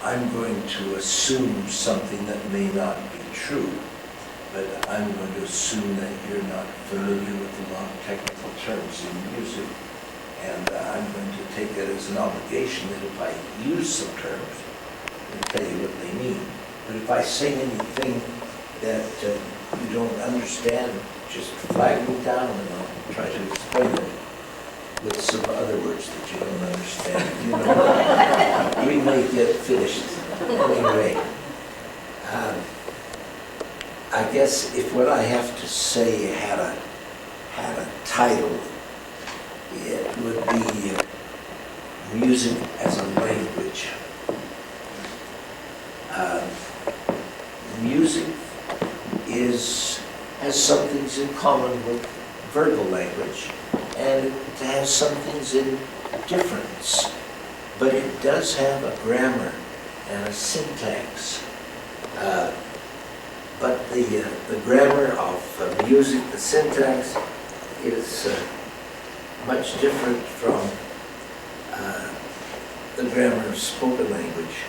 I'm going to assume something that may not be true, but I'm going to assume that you're not familiar with a lot of technical terms in music, and I'm going to take it as an obligation that if I use some terms, I'll tell you what they mean. But if I say anything that you don't understand, just flag me down and I'll try to explain it with some other words that you don't understand. You know, we may get finished anyway. I guess if what I have to say had a title, it would be music as a language. Music has some things in common with verbal language, and it has some things in difference, but it does have a grammar and a syntax. But the grammar of music, the syntax, is much different from the grammar of spoken language.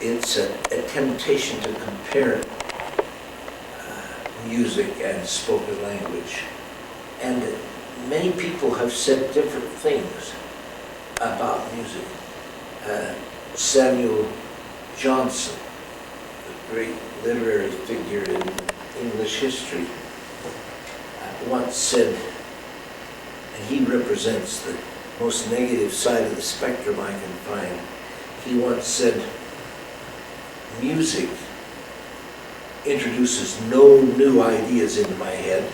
It's a temptation to compare music and spoken language. And many people have said different things about music. Samuel Johnson, a great literary figure in English history, once said, and he represents the most negative side of the spectrum I can find, he once said, music introduces no new ideas into my head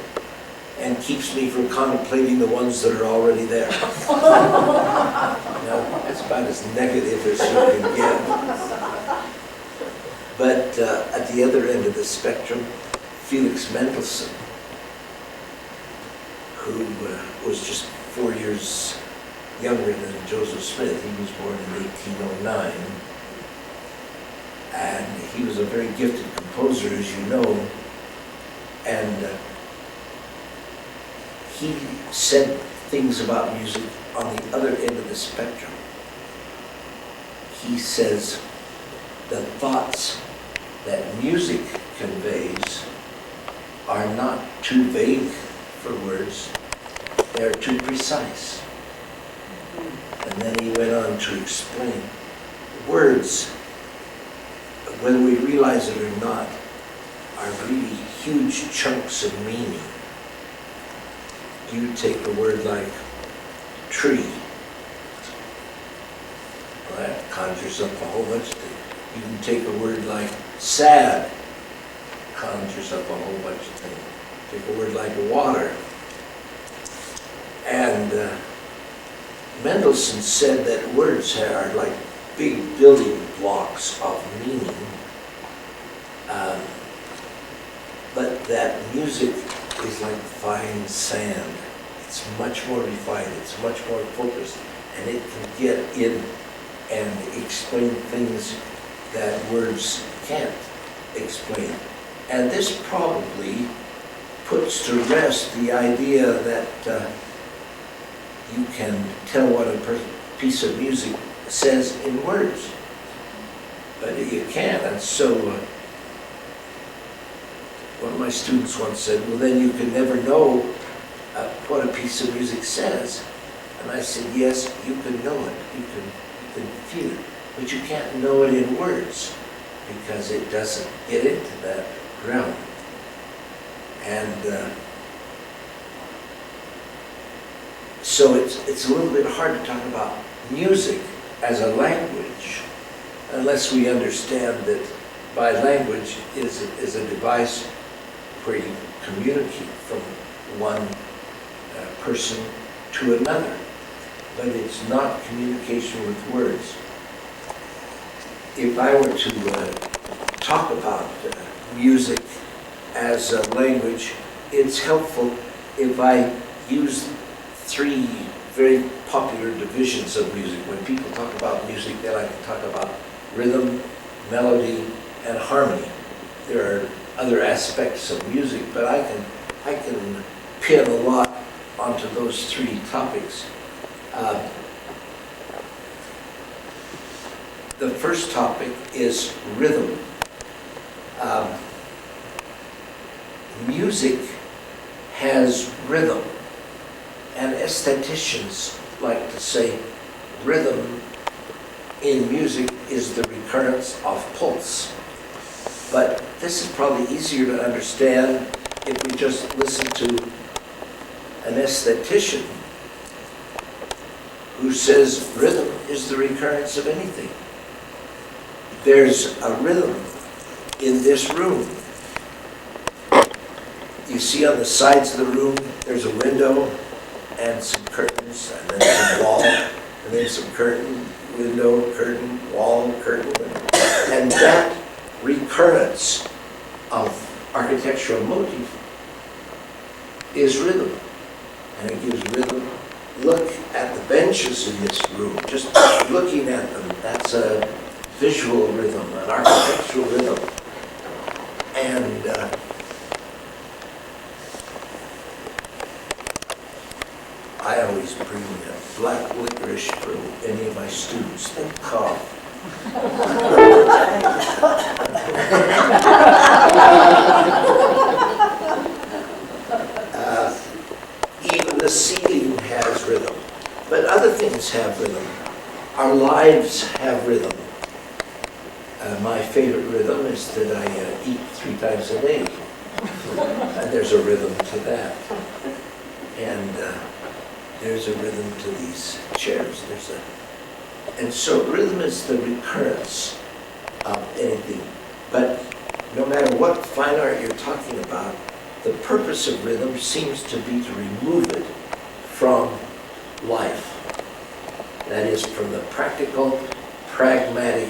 and keeps me from contemplating the ones that are already there. Now, that's about as negative as you can get. But at the other end of the spectrum, Felix Mendelssohn, who was just 4 years younger than Joseph Smith. He was born in 1809. And he was a very gifted composer, as you know, and he said things about music on the other end of the spectrum. He says the thoughts that music conveys are not too vague for words, they're too precise. And then he went on to explain words, whether we realize it or not, are really huge chunks of meaning. You take a word like tree, well, that conjures up a whole bunch of things. You can take a word like sad, conjures up a whole bunch of things. Take a word like water. And Mendelssohn said that words are like big building blocks of meaning, but that music is like fine sand. It's much more refined, it's much more focused, and it can get in and explain things that words can't explain. And this probably puts to rest the idea that you can tell what a piece of music says in words, but you can't. And so one of my students once said, well, then you can never know what a piece of music says. And I said, yes, you can know it, you can feel it, but you can't know it in words because it doesn't get into that realm. And so it's a little bit hard to talk about music as a language unless we understand that by language is a device where you communicate from one person to another, but it's not communication with words. If I were to talk about music as a language, it's helpful if I use three very popular divisions of music. When people talk about music, they like to talk about rhythm, melody, and harmony. There are other aspects of music, but I can pin a lot onto those three topics. Uh, The first topic is rhythm. Music has rhythm, and aestheticians like to say rhythm in music is the recurrence of pulse. But this is probably easier to understand if we just listen to an aesthetician who says rhythm is the recurrence of anything. There's a rhythm in this room. You see on the sides of the room, there's a window and some curtains, and then some wall, and then some curtain, window, curtain, wall, curtain. And that recurrence of architectural motif is rhythm. And it gives rhythm. Look at the benches in this room, just looking at them, that's a visual rhythm, an architectural rhythm. And I always bring black licorice for any of my students that cough. Even the ceiling has rhythm, but other things have rhythm. Our lives have rhythm. My favorite rhythm is that I eat 3 times a day, and there's a rhythm to that. And there's a rhythm to these chairs. And so rhythm is the recurrence of anything. But no matter what fine art you're talking about, the purpose of rhythm seems to be to remove it from life. That is, from the practical, pragmatic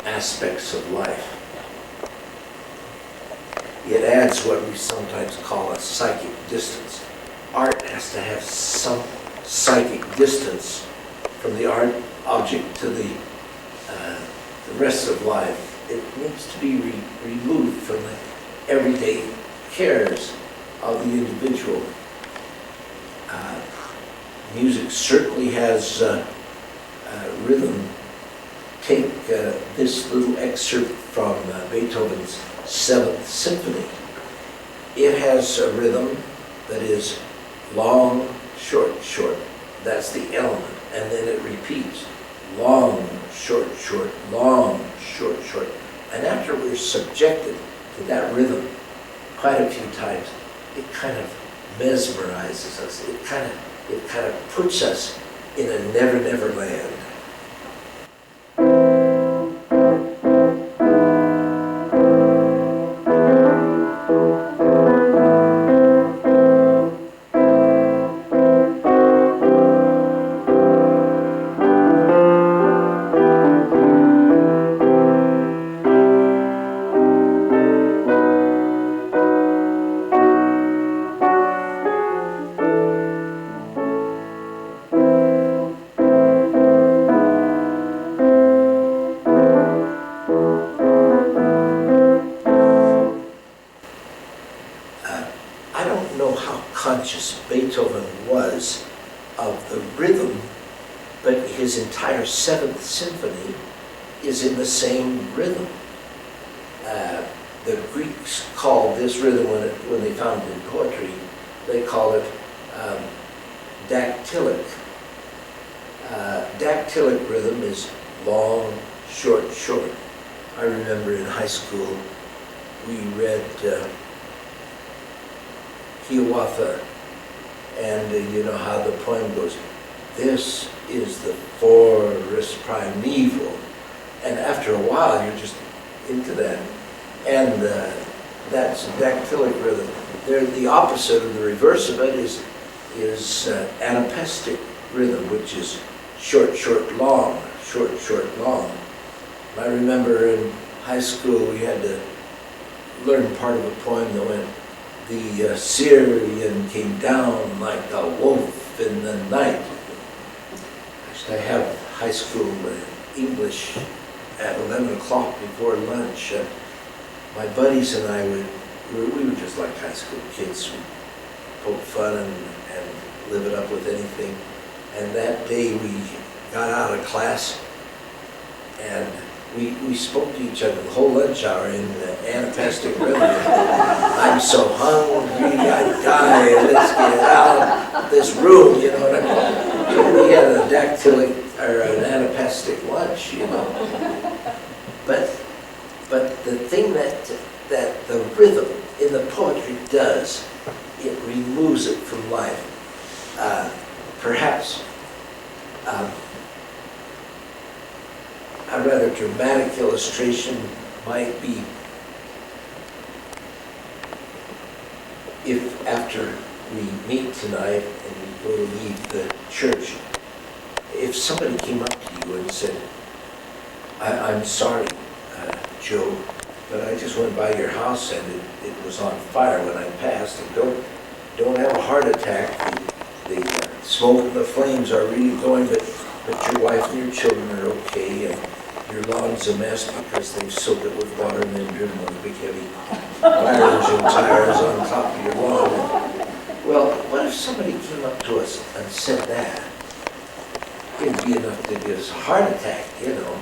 aspects of life. It adds what we sometimes call a psychic distance. Art has to have some psychic distance from the art object to the rest of life. It needs to be removed from the everyday cares of the individual. Music certainly has rhythm. Take this little excerpt from Beethoven's 7th Symphony. It has a rhythm that is long, short, short. That's the element. And then it repeats. Long, short, short, long, short, short. And after we're subjected to that rhythm quite a few times, it kind of mesmerizes us. It kind of puts us in a never, never land. Conscious Beethoven was of the rhythm, but his entire 7th Symphony is in the same rhythm. The Greeks called this rhythm, when they found it in poetry, they call it dactylic. Dactylic rhythm is long, short, short. I remember in high school we read Hiawatha, and you know how the poem goes, this is the forest primeval, and after a while you're just into that, and that's dactylic rhythm. The opposite, or the reverse of it, is anapestic rhythm, which is short, short, long, short, short, long. I remember in high school we had to learn part of a poem that went, the Syrian came down like a wolf in the night. I have high school English at 11 o'clock before lunch. My buddies and I we were just like high school kids. We poke fun and live it up with anything. And that day we got out of class and we spoke to each other the whole lunch hour in the anapestic rhythm. I'm so hungry, I die, let's get out of this room, you know what I mean? We had a dactylic, or an anapestic lunch, you know. But the thing that the rhythm in the poetry does, it removes it from life. Perhaps a rather dramatic illustration might be if after we meet tonight and we go to leave the church, if somebody came up to you and said, I'm sorry, Joe, but I just went by your house and it was on fire when I passed, and don't have a heart attack. The smoke and the flames are really going, but your wife and your children are okay, and your lawn's a mess because they've soaked it with water and then driven one of the big heavy fire engine tires on top of your lawn. Well, what if somebody came up to us and said that? It'd be enough to give us a heart attack, you know.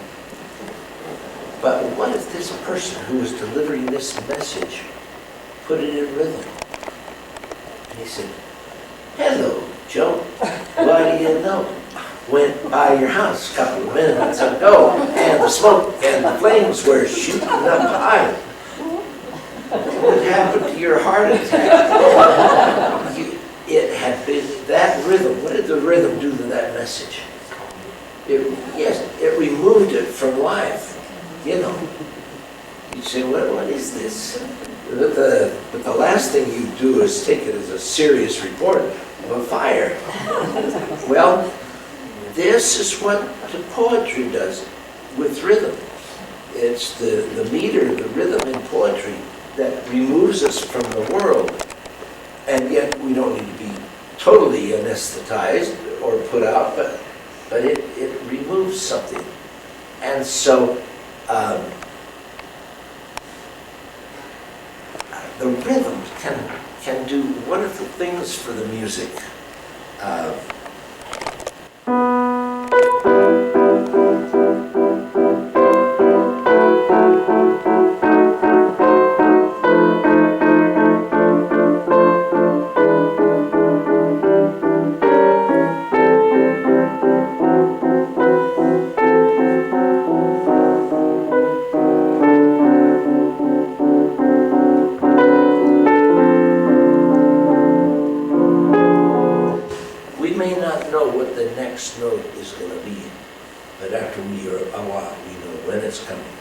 But what if this person who was delivering this message put it in rhythm? And he said, hello, Joe, what do you know? Went by your house a couple of minutes ago, and the smoke and the flames were shooting up high. What happened to your heart attack? It had been that rhythm. What did the rhythm do to that message? It removed it from life. You know, you say, what is this? But the last thing you do is take it as a serious report of a fire. Well, this is what the poetry does with rhythm. It's the meter, the rhythm in poetry that removes us from the world. And yet we don't need to be totally anesthetized or put out, but it removes something. And so the rhythm can do wonderful things for the music. Note is going to be, but after we are a while, we know when it's coming.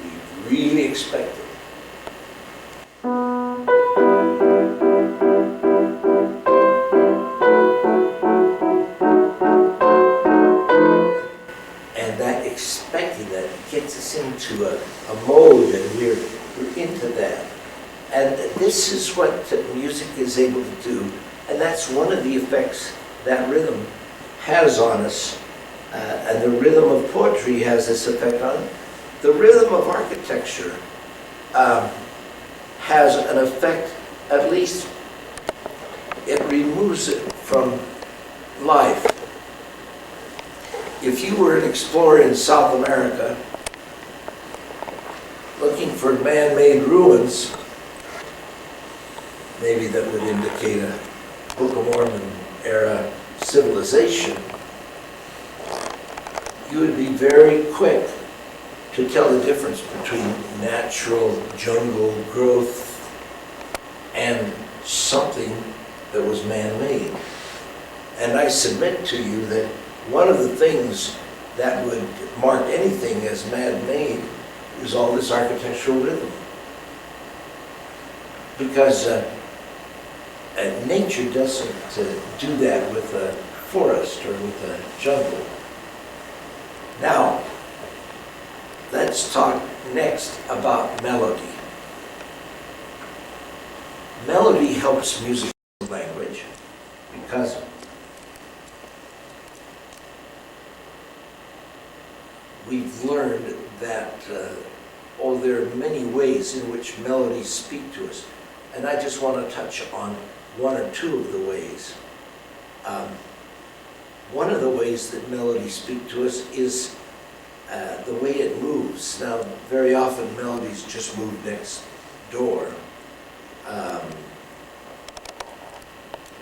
We really expect it. And that expecting that gets us into a mode, and we're into that. And this is what music is able to do, and that's one of the effects that rhythm has on us, and the rhythm of poetry has this effect on it. The rhythm of architecture has an effect, at least it removes it from life. If you were an explorer in South America looking for man-made ruins, maybe that would indicate a Book of Mormon era civilization, you would be very quick to tell the difference between natural jungle growth and something that was man-made. And I submit to you that one of the things that would mark anything as man-made is all this architectural rhythm. Because nature doesn't do that with a forest or with a jungle. Now, let's talk next about melody. Melody helps music language because we've learned that there are many ways in which melodies speak to us. And I just want to touch on one or two of the ways. one of the ways that melodies speak to us is the way it moves. Now, very often melodies just move next door,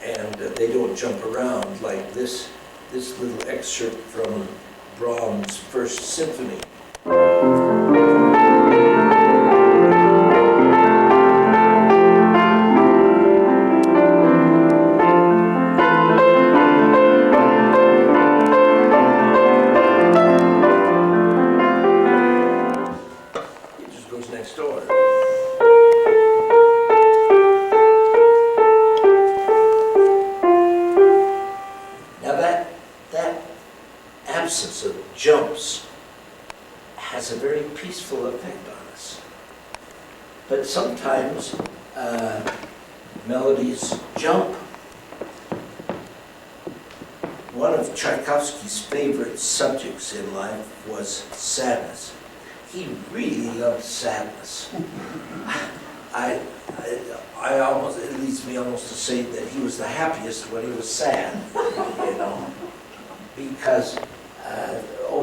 and they don't jump around like this little excerpt from Brahms' First Symphony. It just goes next door. Now that absence of jumps has a very peaceful effect on us. But sometimes melodies jump. One of Tchaikovsky's favorite subjects in life was sadness. He really loved sadness. I almost, it leads me almost to say that he was the happiest when he was sad, you know, because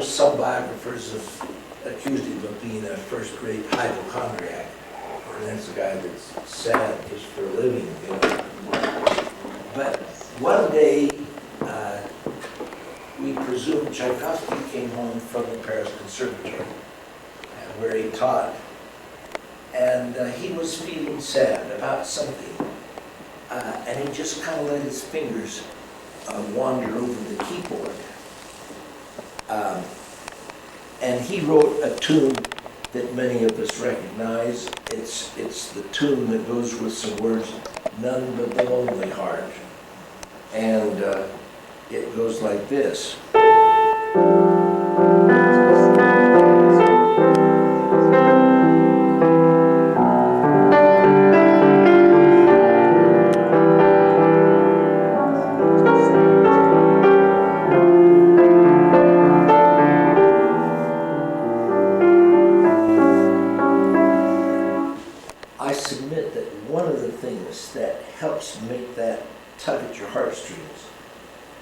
some biographers have accused him of being a first-rate hypochondriac, and that's a guy that's sad just for a living, you know. But one day, we presume Tchaikovsky came home from the Paris Conservatory, where he taught, and he was feeling sad about something, and he just kind of let his fingers wander over the keyboard. And he wrote a tune that many of us recognize. It's the tune that goes with some words, "None but the lonely heart." And it goes like this. I submit that one of the things that helps make that tug at your heartstrings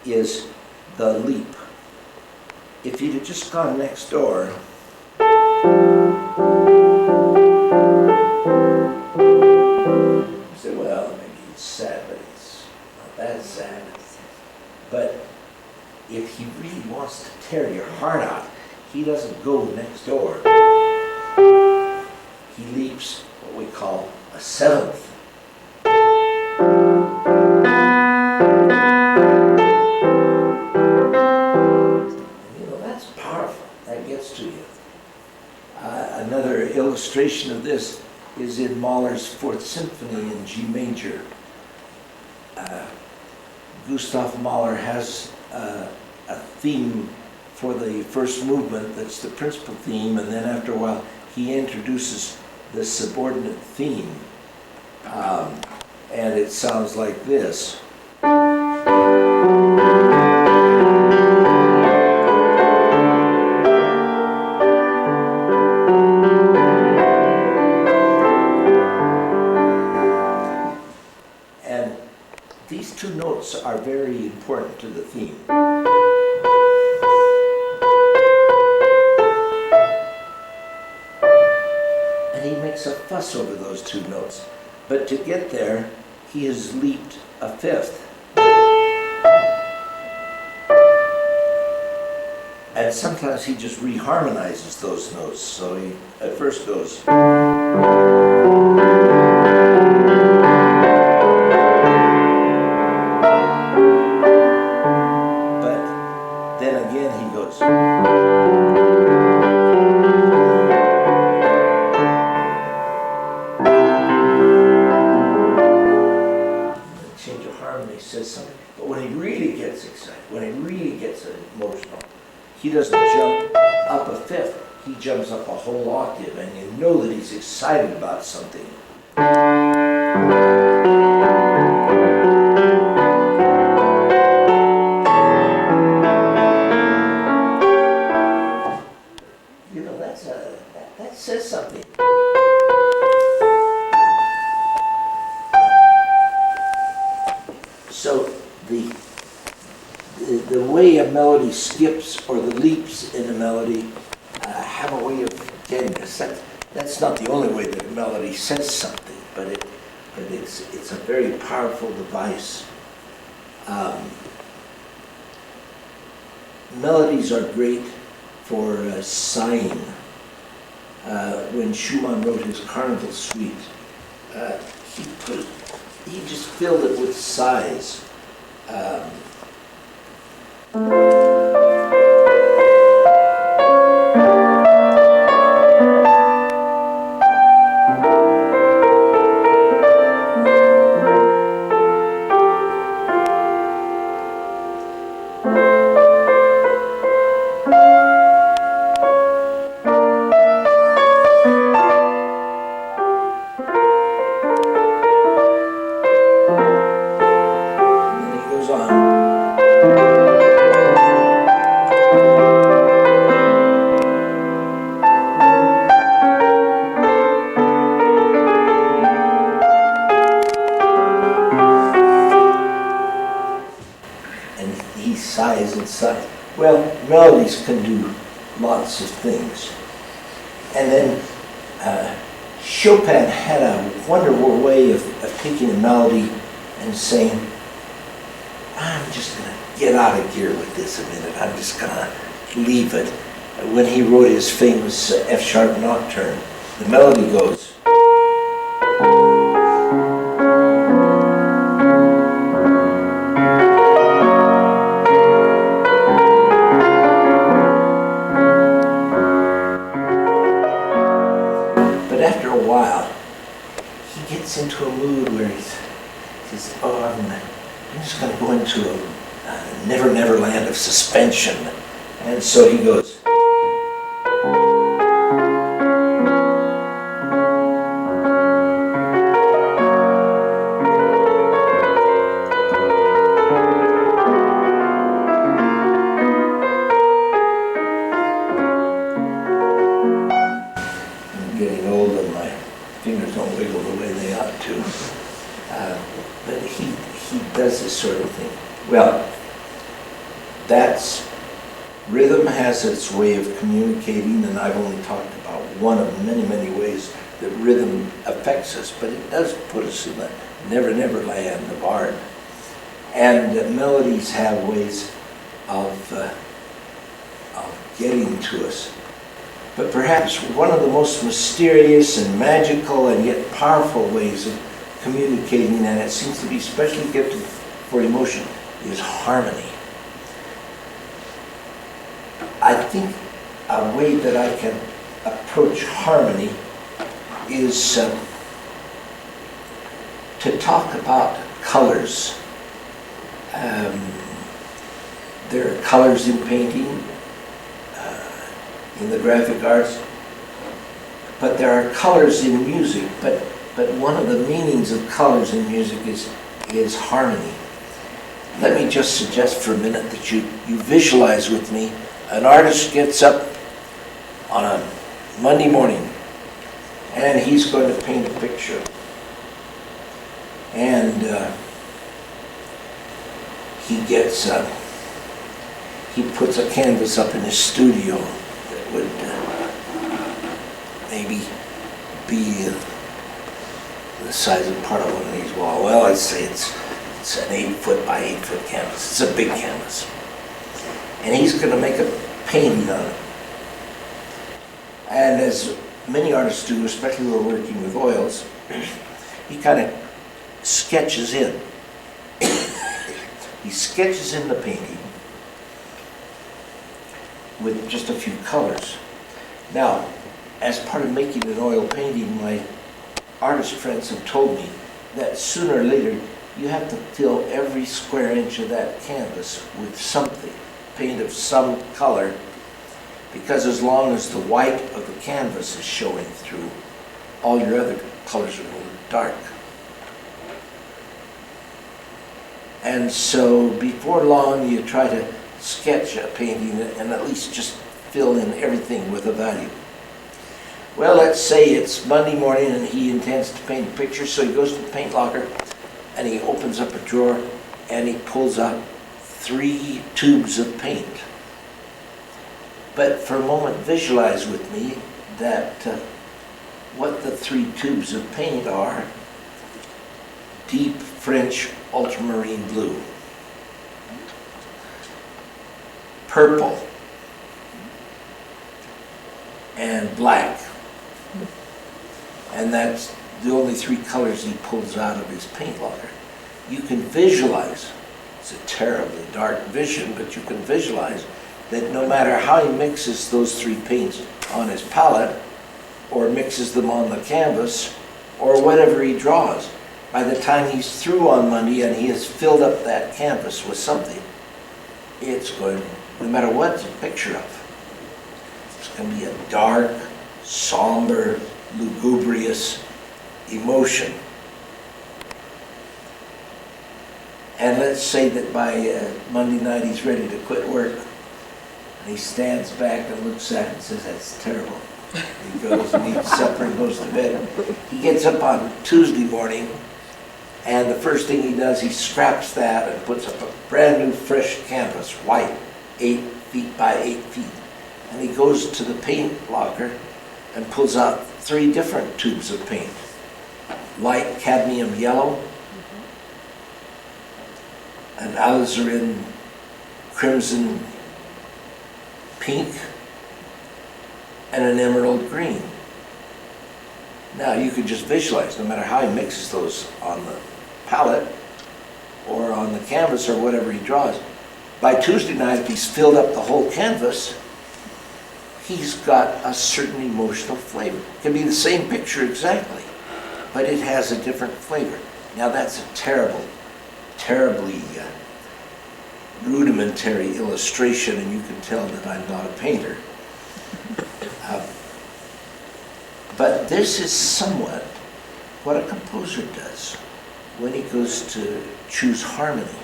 is the leap. If you'd have just gone next door, you say, well, maybe it's sad, but it's not that sad. But if he really wants to tear your heart out, he doesn't go next door. He leaps what we call a seventh. Another illustration of this is in Mahler's Fourth Symphony in G major. Gustav Mahler has a theme for the first movement that's the principal theme, and then after a while he introduces the subordinate theme. And it sounds like this. These two notes are very important to the theme. And he makes a fuss over those two notes. But to get there, he has leaped a fifth. And sometimes he just reharmonizes those notes. So he at first goes. Change of harmony says something, but when he really gets excited, when he really gets emotional, he doesn't jump up a fifth, he jumps up a whole octave, and you know that he's excited about something. You know, that says something. So the the way a melody skips or the leaps in a melody have a way of getting us. That's not the only way that a melody says something, but it's a very powerful device. Melodies are great for sighing. When Schumann wrote his Carnival Suite, he just filled it with sighs. Sighs and sighs. Well, melodies can do lots of things. And then Chopin had a wonderful way of taking a melody and saying, I'm just going to get out of gear with this a minute. I'm just going to leave it. When he wrote his famous F-sharp nocturne, the melody goes. Into a mood where he says, oh, I'm just going to go into a never land of suspension. And so he goes. I'm getting old and my fingers don't wiggle the way they ought to. But he does this sort of thing. Well, rhythm has its way of communicating, and I've only talked about one of many, many ways that rhythm affects us, but it does put us in the never land of art. And melodies have ways of getting to us. But perhaps one of the most mysterious and magical and yet powerful ways of communicating, and it seems to be especially gifted for emotion, is harmony. I think a way that I can approach harmony is to talk about colors. There are colors in painting, in the graphic arts, but there are colors in music, but one of the meanings of colors in music is harmony. Let me just suggest for a minute that you visualize with me an artist gets up on a Monday morning and he's going to paint a picture. And he puts a canvas up in his studio that would maybe be the size of part of one of these walls. Well, I'd say it's an 8 foot by 8 foot canvas. It's a big canvas. And he's going to make a painting on it. And as many artists do, especially who are working with oils, he kind of sketches in. He sketches in the painting with just a few colors. Now, as part of making an oil painting, my artist friends have told me that sooner or later you have to fill every square inch of that canvas with something, paint of some color, because as long as the white of the canvas is showing through, all your other colors are going to look dark. And so before long you try to sketch a painting and at least just fill in everything with a value. Well, let's say it's Monday morning and he intends to paint a picture, so he goes to the paint locker and he opens up a drawer and he pulls out 3 tubes of paint. But for a moment, visualize with me that what the 3 tubes of paint are: deep French ultramarine blue, purple, and black. And that's the only 3 colors he pulls out of his paint locker. You can visualize, it's a terribly dark vision, but you can visualize that no matter how he mixes those 3 paints on his palette, or mixes them on the canvas, or whatever he draws, by the time he's through on Monday and he has filled up that canvas with something, it's going, no matter what it's a picture of, it's going to be a dark, somber, lugubrious emotion. And let's say that by Monday night he's ready to quit work, and he stands back and looks at it and says, "That's terrible." He goes and eats supper and goes to bed. He gets up on Tuesday morning, and the first thing he does, he scraps that and puts up a brand new fresh canvas, white, 8 feet by 8 feet. And he goes to the paint locker and pulls out 3 different tubes of paint: light cadmium yellow, an alizarin crimson pink, and an emerald green. Now you could just visualize, no matter how he mixes those on the palette or on the canvas or whatever he draws, by Tuesday night, if he's filled up the whole canvas, he's got a certain emotional flavor. It can be the same picture exactly, but it has a different flavor. Now that's a terribly rudimentary illustration, and you can tell that I'm not a painter. But this is somewhat what a composer does when he goes to choose harmony.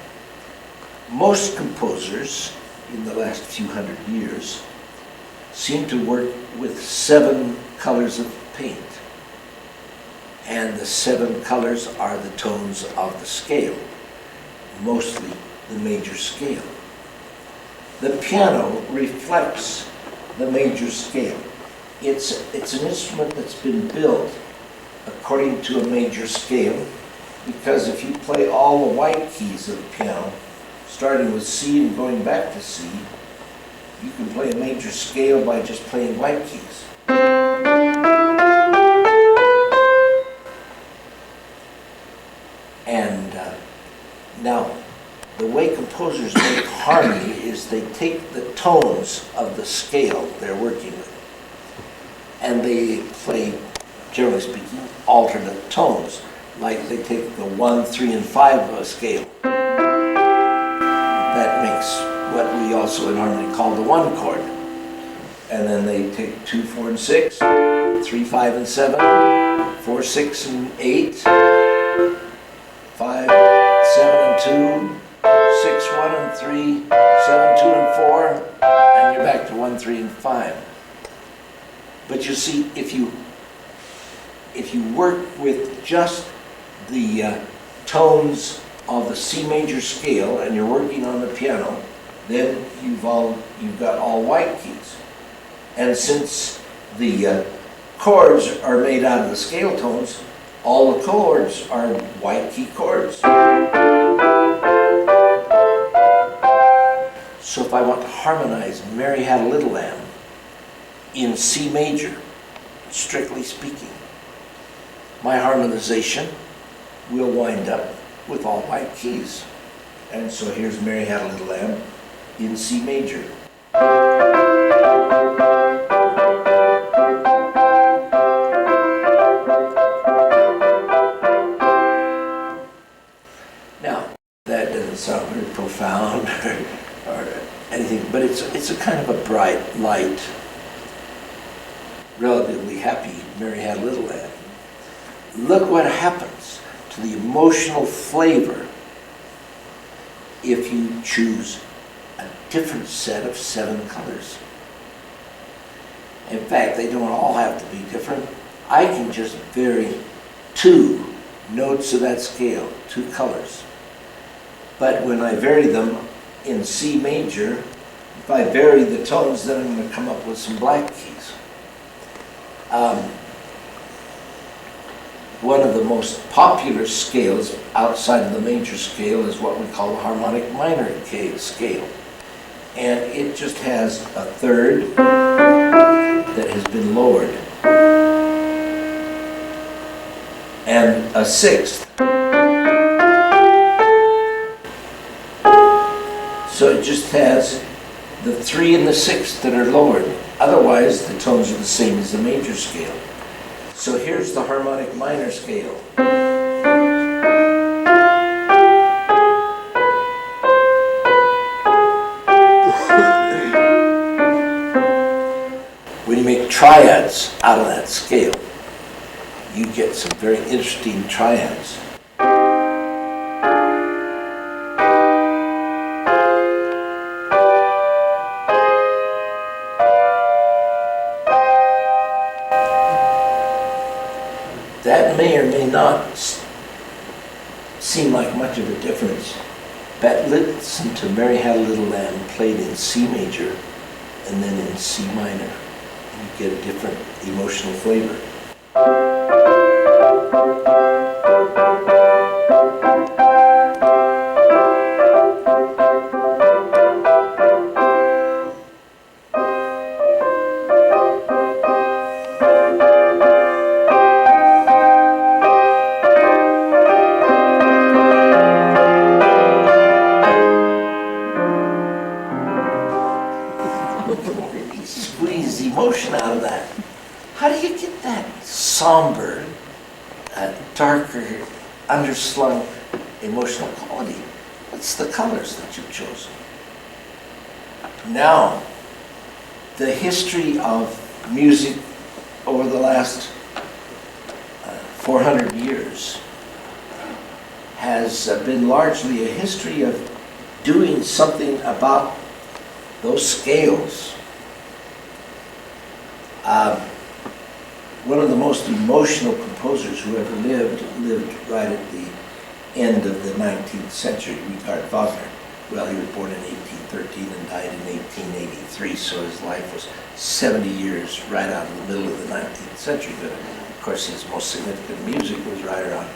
Most composers in the last few hundred years seem to work with 7 colors of paint. And the 7 colors are the tones of the scale, mostly the major scale. The piano reflects the major scale. It's an instrument that's been built according to a major scale, because if you play all the white keys of the piano, starting with C and going back to C, you can play a major scale by just playing white keys. And now, the way composers make harmony is they take the tones of the scale they're working with, and they play, generally speaking, alternate tones. Like they take the 1, 3, and 5 of a scale. That makes what we also in harmony call the 1 chord. And then they take 2, 4, and 6, 3, 5, and 7, 4, 6, and 8, 5, 7, and 2, 6, 1, and 3, 7, 2, and 4, and you're back to 1, 3, and 5. But you see, if you work with just the tones of the C major scale and you're working on the piano, then you've got all white keys. And since the chords are made out of the scale tones, all the chords are white key chords. So if I want to harmonize Mary Had a Little Lamb in C major, strictly speaking, my harmonization will wind up with all white keys. And so here's Mary Had a Little Lamb in C major. Now, that doesn't sound very profound or anything, but it's a kind of a bright, light, relatively happy Mary Had a Little Lamb. Look what happens to the emotional flavor if you choose a different set of 7 colors. In fact, they don't all have to be different. I can just vary 2 notes of that scale, 2 colors. But when I vary them in C major, if I vary the tones, then I'm going to come up with some black keys. One of the most popular scales outside of the major scale is what we call the harmonic minor scale. And it just has a third that has been lowered and a sixth. So it just has the 3 and the 6 that are lowered. Otherwise, the tones are the same as the major scale. So here's the harmonic minor scale. When you make triads out of that scale, you get some very interesting triads. That may or may not seem like much of a difference, but listen to Mary Had a Little Lamb played in C major and then in C minor. You get a different emotional flavor. Squeeze emotion out of that. How do you get that somber, darker, underslung emotional quality? What's the colors that you've chosen? Now, the history of music over the last 400 years has been largely a history of doing something about those scales. One of the most emotional composers who ever lived right at the end of the 19th century, Richard Wagner. Well, he was born in 1813 and died in 1883, so his life was 70 years right out in the middle of the 19th century. But of course, his most significant music was right around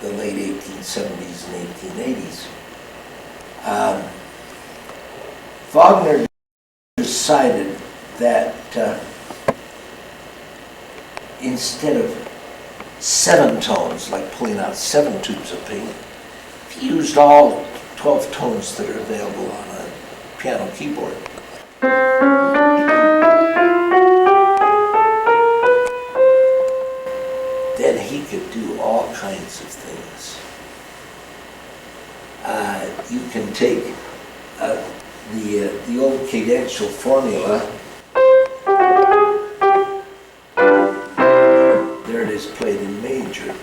the late 1870s and 1880s. Wagner decided that instead of 7 tones, like pulling out 7 tubes of paint, if you used all 12 tones that are available on a piano keyboard, then he could do all kinds of things. You can take the old cadential formula. There it is played in major.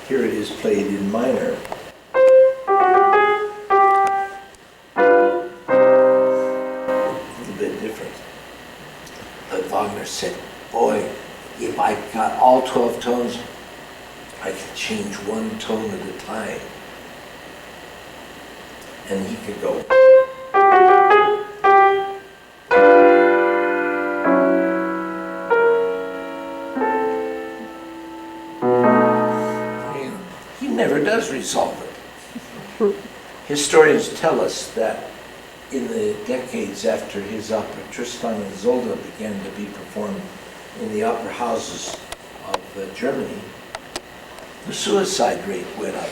Here it is played in minor. A little bit different. But Wagner said, boy, if I got all 12 tones, I can change 1 tone at a time. And he could go. He never does resolve it. Historians tell us that in the decades after his opera Tristan and Isolde began to be performed in the opera houses of Germany, the suicide rate went up.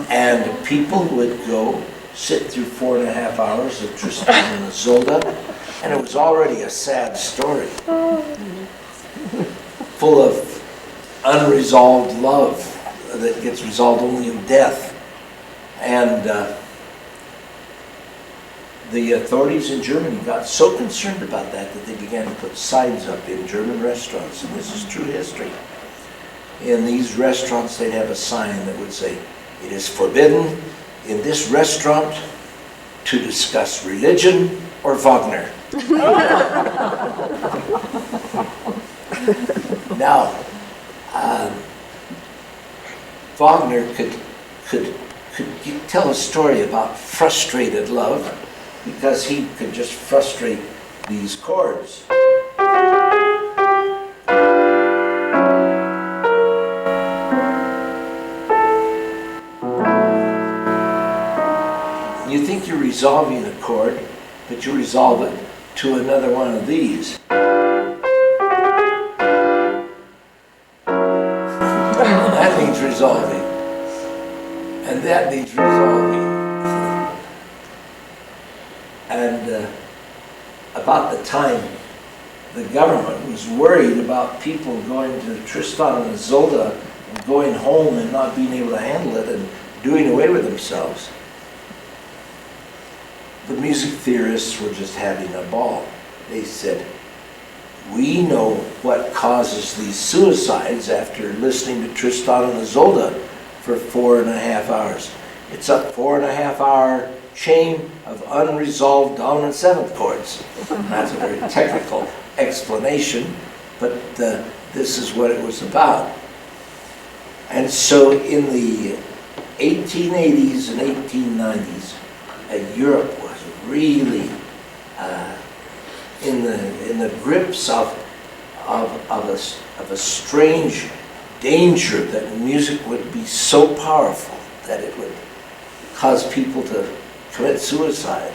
And people would go sit through 4.5 hours of Tristan and Isolde, and it was already a sad story, full of unresolved love that gets resolved only in death. And the authorities in Germany got so concerned about that that they began to put signs up in German restaurants, and this is true history. In these restaurants, they'd have a sign that would say, "It is forbidden in this restaurant to discuss religion or Wagner." Now, Wagner could could tell a story about frustrated love because he could just frustrate these chords. You think you're resolving a chord, but you resolve it to another one of these. That needs resolving. And that needs resolving. And about the time the government was worried about people going to Tristan and Isolde and going home and not being able to handle it and doing away with themselves, the music theorists were just having a ball. They said, we know what causes these suicides after listening to Tristan and Isolde for 4.5 hours. It's a 4.5 hour chain of unresolved dominant seventh chords. That's a very technical explanation, but this is what it was about. And so in the 1880s and 1890s, Europe was really in the grips of a strange danger that music would be so powerful that it would cause people to commit suicide.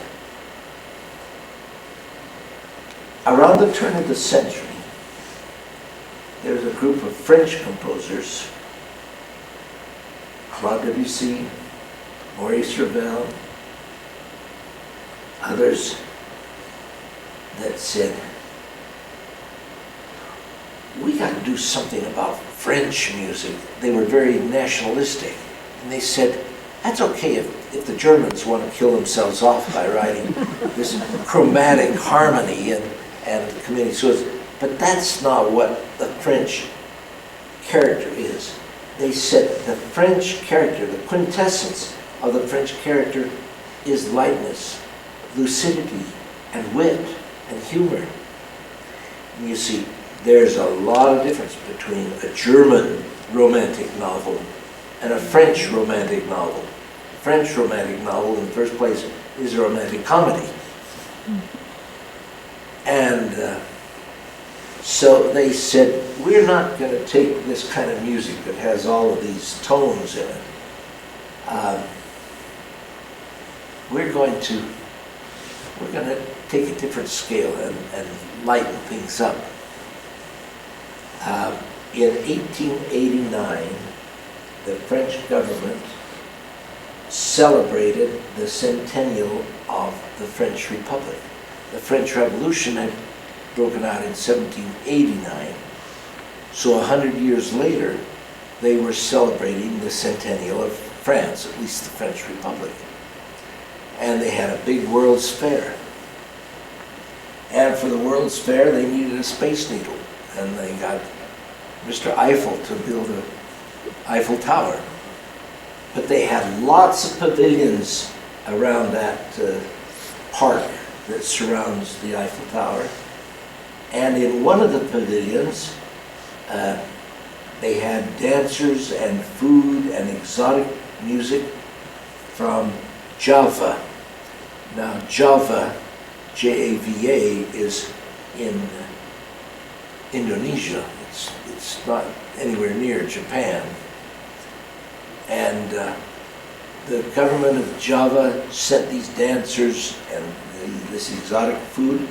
Around the turn of the century, there was a group of French composers, Claude Debussy, Maurice Ravel, others, that said, we got to do something about French music. They were very nationalistic. And they said, that's okay if the Germans want to kill themselves off by writing this chromatic harmony and committing suicide. But that's not what the French character is. They said the French character, the quintessence of the French character is lightness, lucidity, and wit, and humor. And you see, there's a lot of difference between a German romantic novel and a French romantic novel. A French romantic novel, in the first place, is a romantic comedy. And so they said, we're not going to take this kind of music that has all of these tones in it. We're going to take a different scale and lighten things up. In 1889, the French government celebrated the centennial of the French Republic. The French Revolution had broken out in 1789. So 100 years later, they were celebrating the centennial of France, at least the French Republic. And they had a big World's Fair. And for the World's Fair, they needed a Space Needle. And they got Mr. Eiffel to build an Eiffel Tower. But they had lots of pavilions around that park that surrounds the Eiffel Tower. And in one of the pavilions, they had dancers and food and exotic music from Java. Now Java, J-A-V-A, is in Indonesia. It's not anywhere near Japan. And the government of Java sent these dancers and this exotic food,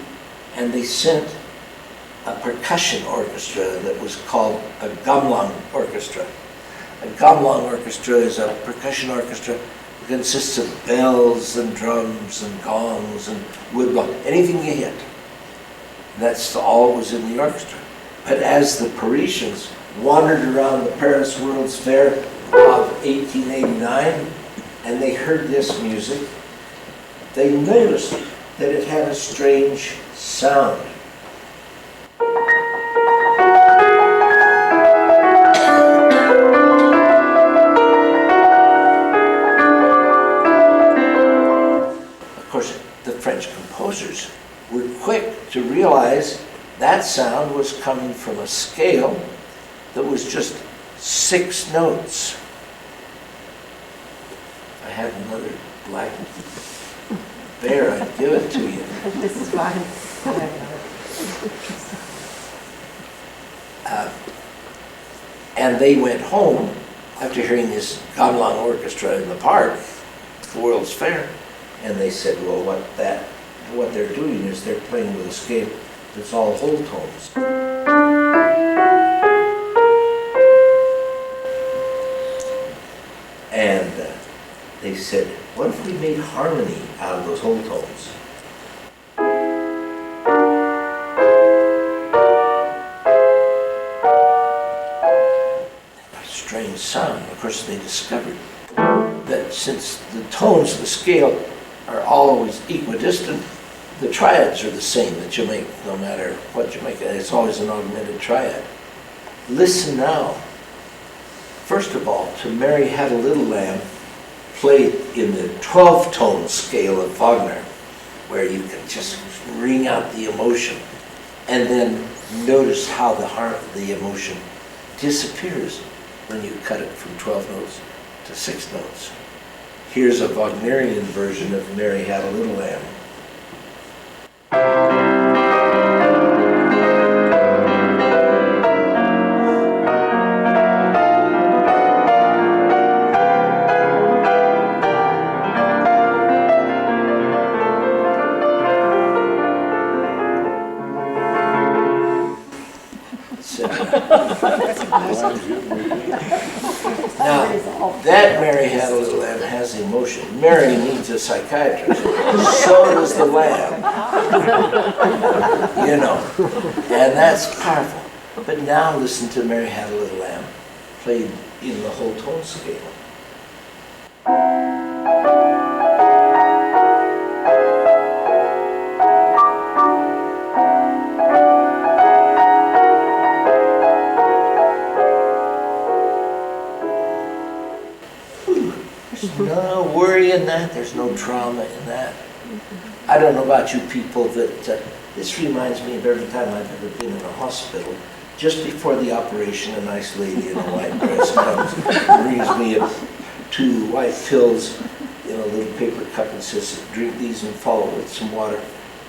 and they sent a percussion orchestra that was called a gamelan orchestra. A gamelan orchestra is a percussion orchestra that consists of bells and drums and gongs and woodblock, anything you hit. And that's all was in the orchestra. But as the Parisians wandered around the Paris World's Fair of 1889 and they heard this music, they noticed that it had a strange sound. Of course, the French composers were quick to realize that sound was coming from a scale that was just 6 notes. had another black bear, I'd give it to you. This is fine. And they went home after hearing this Gamelan orchestra in the park, the World's Fair, and they said, well, what they're doing is they're playing with a scale that's all whole tones. And they said, what if we made harmony out of those whole tones? A strange sound. Of course, they discovered that since the tones of the scale are always equidistant, the triads are the same that you make no matter what you make. It's always an augmented triad. Listen now, first of all, to Mary Had a Little Lamb, played in the 12-tone scale of Wagner, where you can just ring out the emotion, and then notice how the emotion disappears when you cut it from 12 notes to 6 notes. Here's a Wagnerian version of Mary Had a Little Lamb. Now, that Mary Had a Little Lamb has emotion. Mary needs a psychiatrist. So does the lamb. You know, and that's powerful. But now listen to Mary Had a Little Lamb, played in the whole tone scale. There's no worry in that. There's no trauma in that. I don't know about you people, but this reminds me of every time I've ever been in a hospital. Just before the operation, a nice lady in a white dress comes, brings me 2 white pills in a little paper cup and says, drink these and follow with some water,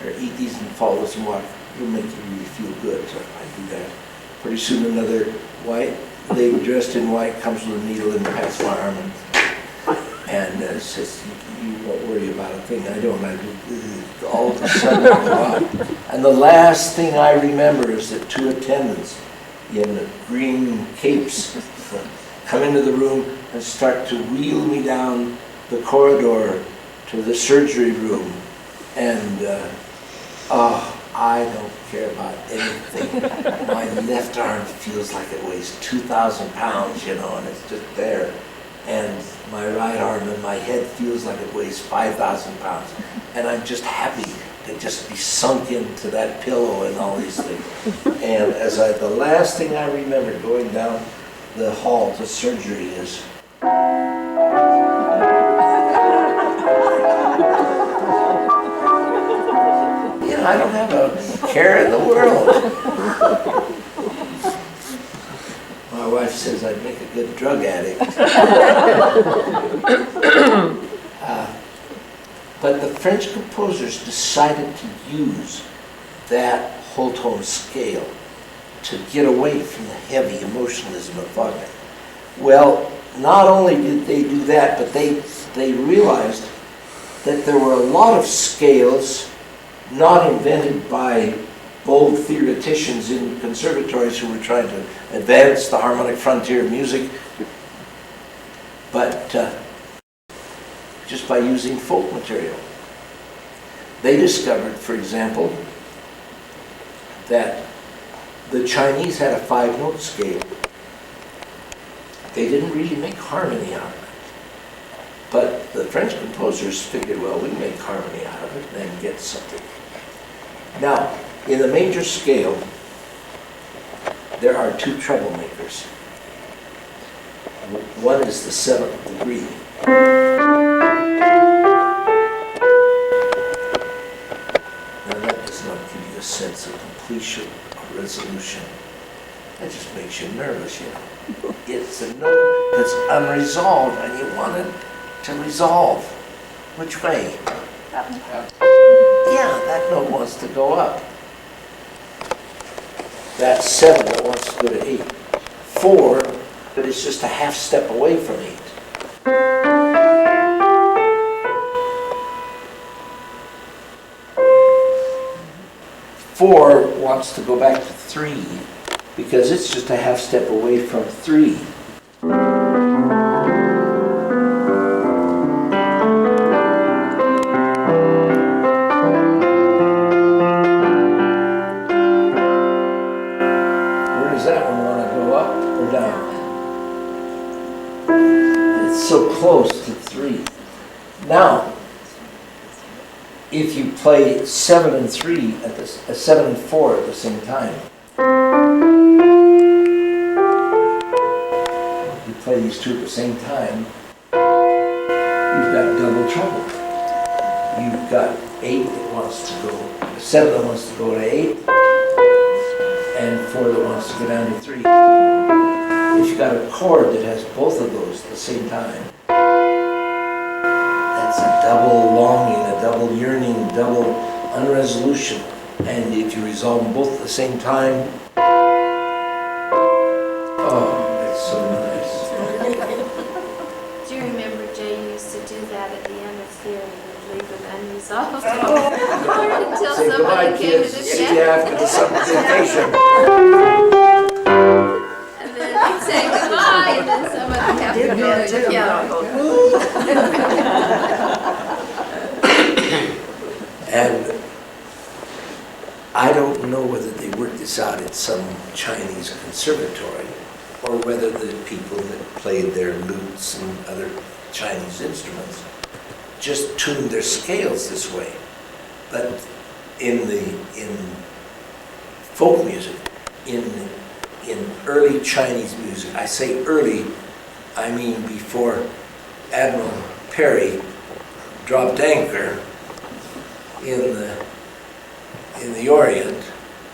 or eat these and follow with some water. It'll make you really feel good. So I do that. Pretty soon another white lady dressed in white comes with a needle and pats my arm and says, you won't worry about a thing. I don't. I do. All of a sudden, I go out. And the last thing I remember is that 2 attendants in green capes come into the room and start to wheel me down the corridor to the surgery room. And, I don't care about anything. My left arm feels like it weighs 2,000 pounds, you know, and it's just there. And my right arm and my head feels like it weighs 5,000 pounds. And I'm just happy to just be sunk into that pillow and all these things. And the last thing I remember going down the hall to surgery is, you know, I don't have a care in the world. My wife says I'd make a good drug addict. But the French composers decided to use that whole tone scale to get away from the heavy emotionalism of Wagner. Well, not only did they do that, but they realized that there were a lot of scales not invented by bold theoreticians in conservatories who were trying to advance the harmonic frontier of music, but just by using folk material. They discovered, for example, that the Chinese had a 5-note scale. They didn't really make harmony out of it. But the French composers figured, well, we can make harmony out of it and then get something. Now, in the major scale, there are 2 treble makers. One is the 7th degree. Now that does not give you a sense of completion or resolution. That just makes you nervous, you know. It's a note that's unresolved and you want it to resolve. Which way? Up. Yeah, that note wants to go up. That's 7 that wants to go to 8. 4, but it's just a half step away from 8. Four wants to go back to 3 because it's just a half step away from 3. Where does that one want to go, up or down? It's so close to 3. Now, if you play 7 and 3 at the 7 and 4 at the same time, you play these two at the same time, you've got double trouble. You've got 8 that wants to go, 7 that wants to go to 8, and 4 that wants to go down to 3. If you've got a chord that has both of those at the same time, that's a double longing, a double yearning, double unresolution. And if you resolve them both at the same time, oh, it's so nice. Do you remember Jay used to do that at the end of theory? He'd leave them unresolved until Say goodbye, somebody came to kids. the See you piano. after the supplementation. And then he'd say goodbye, and then somebody would have to go to the piano. And I don't know whether they worked this out at some Chinese conservatory or whether the people that played their lutes and other Chinese instruments just tuned their scales this way. But in folk music, in early Chinese music, I say early, I mean before Admiral Perry dropped anchor in the Orient,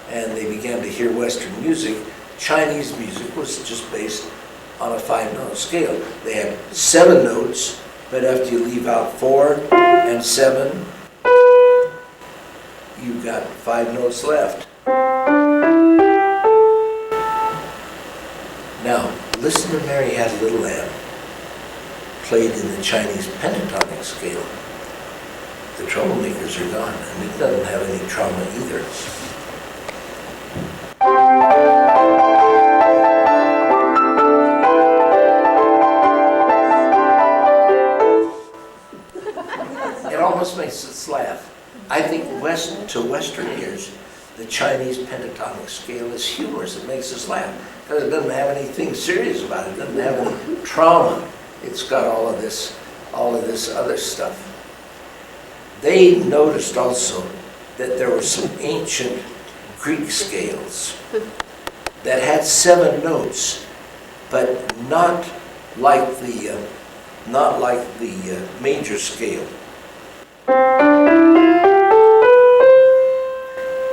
and they began to hear Western music. Chinese music was just based on a 5-note scale. They had 7 notes, but after you leave out 4 and 7, you've got 5 notes left. Now, listen to Mary Had a Little Lamb, played in the Chinese pentatonic scale. The troublemakers are gone, and it doesn't have any trauma either. It almost makes us laugh. I think to Western ears, the Chinese pentatonic scale is humorous. It makes us laugh because it doesn't have anything serious about it. It doesn't have any trauma. It's got all of this other stuff. They noticed also that there were some ancient Greek scales that had 7 notes, but not like the major scale.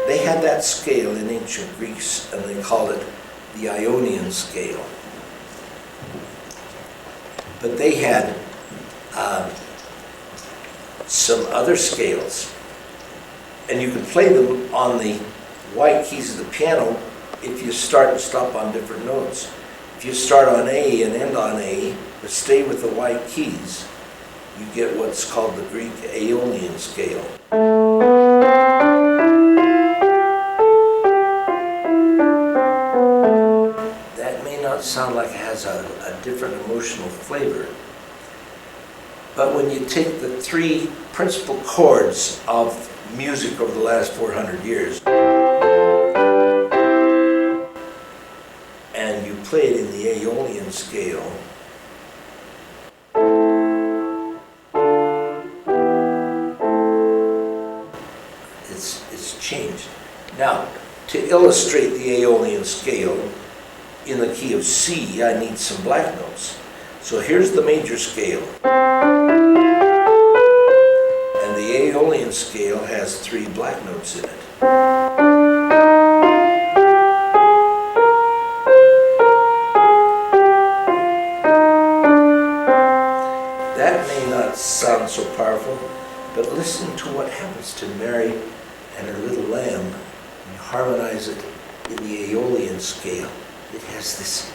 They had that scale in ancient Greece, and they called it the Ionian scale. But they had some other scales, and you can play them on the white keys of the piano if you start and stop on different notes. If you start on A and end on A, but stay with the white keys, you get what's called the Greek Aeolian scale. That may not sound like it has a different emotional flavor, but when you take the 3 principal chords of music over the last 400 years and you play it in the Aeolian scale, it's changed. Now, to illustrate the Aeolian scale in the key of C, I need some black notes. So here's the major scale. And the Aeolian scale has 3 black notes in it. That may sound so powerful, but listen to what happens to Mary and her little lamb when you harmonize it in the Aeolian scale. It has this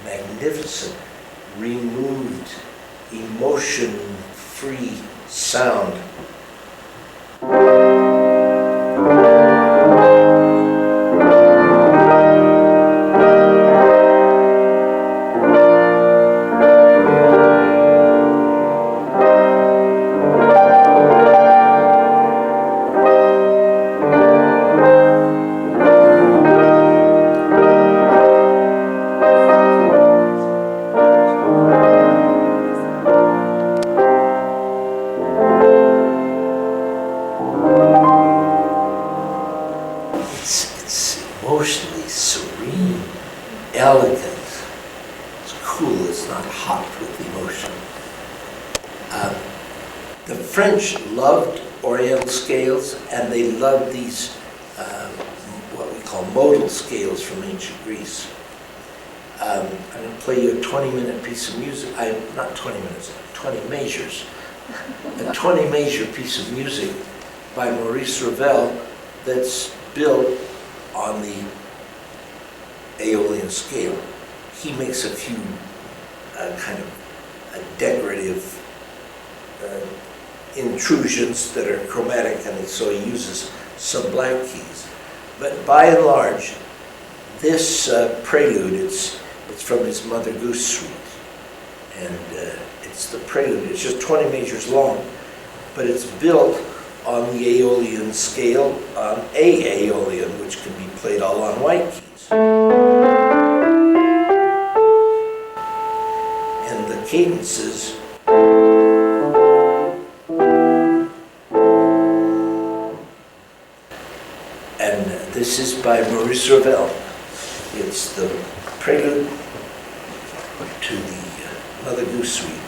magnificent, removed, emotion-free sound. It's emotionally serene, elegant. It's cool, it's not hot with emotion. The French loved Oriental scales, and they loved these, what we call modal scales from ancient Greece. I'm going to play you a 20-minute piece of music. Not 20 minutes, 20 measures. A 20-measure piece of music by Maurice Ravel that's built on the Aeolian scale. He makes a few kind of decorative intrusions that are chromatic, and so he uses some black keys. But by and large, this prelude, it's from his Mother Goose suite, and it's the prelude. It's just 20 measures long, but it's built on the Aeolian scale, on A Aeolian, which can be played all on white keys. And the cadences and this is by Maurice Ravel. It's the prelude to the Mother Goose suite.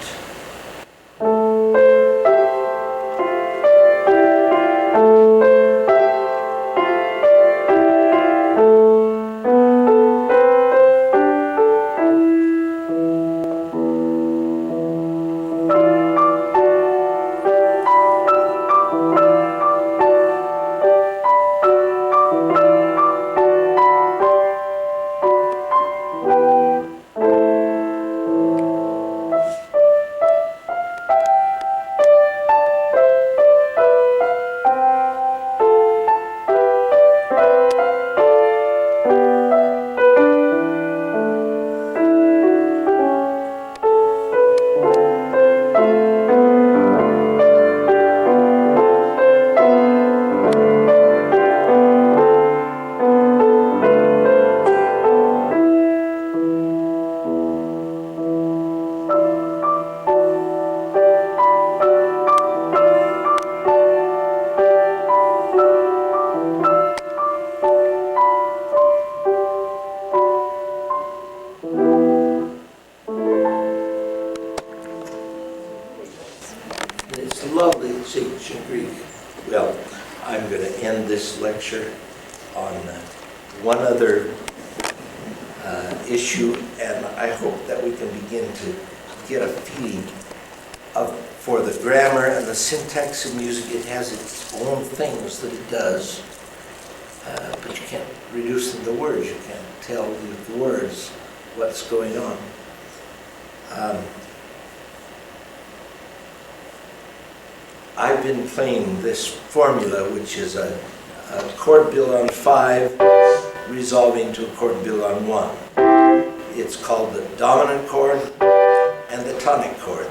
It's lovely, it's ancient Greek. Well, I'm going to end this lecture on one other issue, and I hope that we can begin to get a feeling for the grammar and the syntax of music. It has its own things that it does, but you can't reduce them to words. You can't tell with the words what's going on. I've been playing this formula, which is a chord built on 5, resolving to a chord built on 1. It's called the dominant chord and the tonic chord.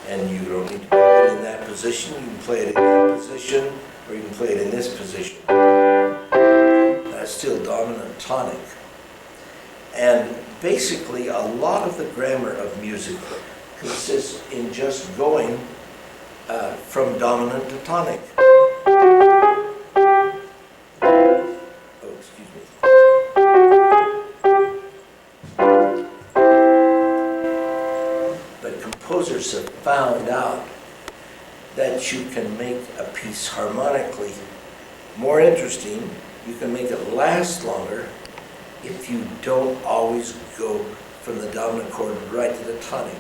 And you don't need to play it in that position. You can play it in that position, or you can play it in this position. That's still dominant tonic. And basically, a lot of the grammar of music consists in just going from dominant to tonic. Oh, excuse me. But composers have found out that you can make a piece harmonically more interesting, you can make it last longer if you don't always go from the dominant chord right to the tonic.